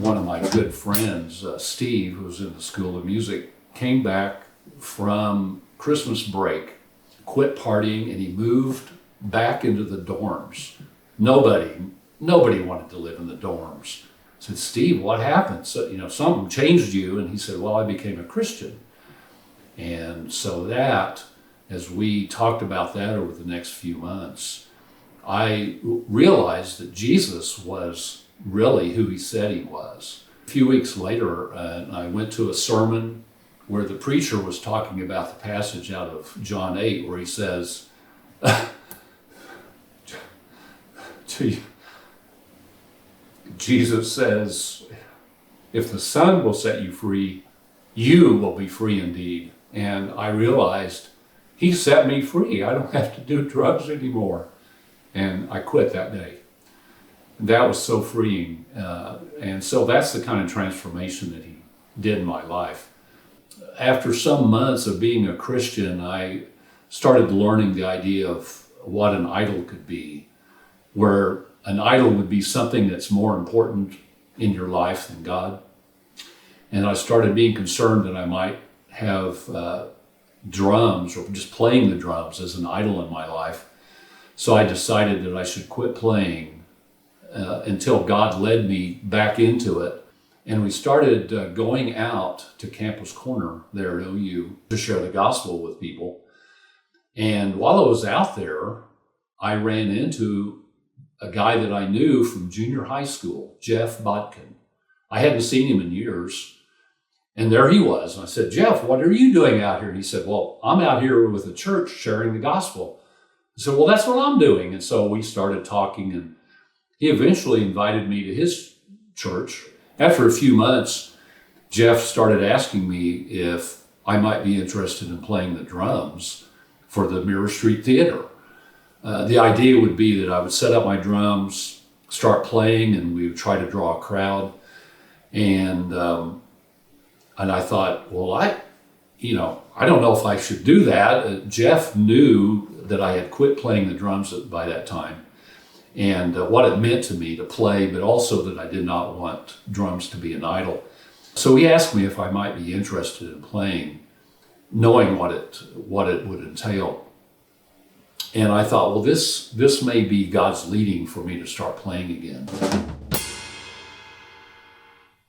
one of my good friends, Steve, who was in the School of Music, came back from Christmas break, quit partying, and he moved back into the dorms. Nobody wanted to live in the dorms. I said, Steve, what happened? So, something changed you. And he said, well, I became a Christian. And so that, as we talked about that over the next few months, I realized that Jesus was really who he said he was. A few weeks later, I went to a sermon where the preacher was talking about the passage out of John 8, where he says, Jesus says, if the Son will set you free, you will be free indeed. And I realized he set me free. I don't have to do drugs anymore. And I quit that day. That was so freeing. And so that's the kind of transformation that he did in my life. After some months of being a Christian, I started learning the idea of what an idol could be, where an idol would be something that's more important in your life than God. And I started being concerned that I might have drums or just playing the drums as an idol in my life. So I decided that I should quit playing until God led me back into it. And we started going out to Campus Corner there at OU to share the gospel with people. And while I was out there, I ran into a guy that I knew from junior high school, Jeff Bodkin. I hadn't seen him in years. And there he was. And I said, Jeff, what are you doing out here? And he said, well, I'm out here with the church sharing the gospel. I said, well, that's what I'm doing. And so we started talking, and he eventually invited me to his church. After a few months, Jeff started asking me if I might be interested in playing the drums for the Mirror Street Theater. The idea would be that I would set up my drums, start playing, and we would try to draw a crowd. And I thought, well, I don't know if I should do that. Jeff knew that I had quit playing the drums by that time, and what it meant to me to play, but also that I did not want drums to be an idol. So he asked me if I might be interested in playing, knowing what it would entail. And I thought, well, this may be God's leading for me to start playing again.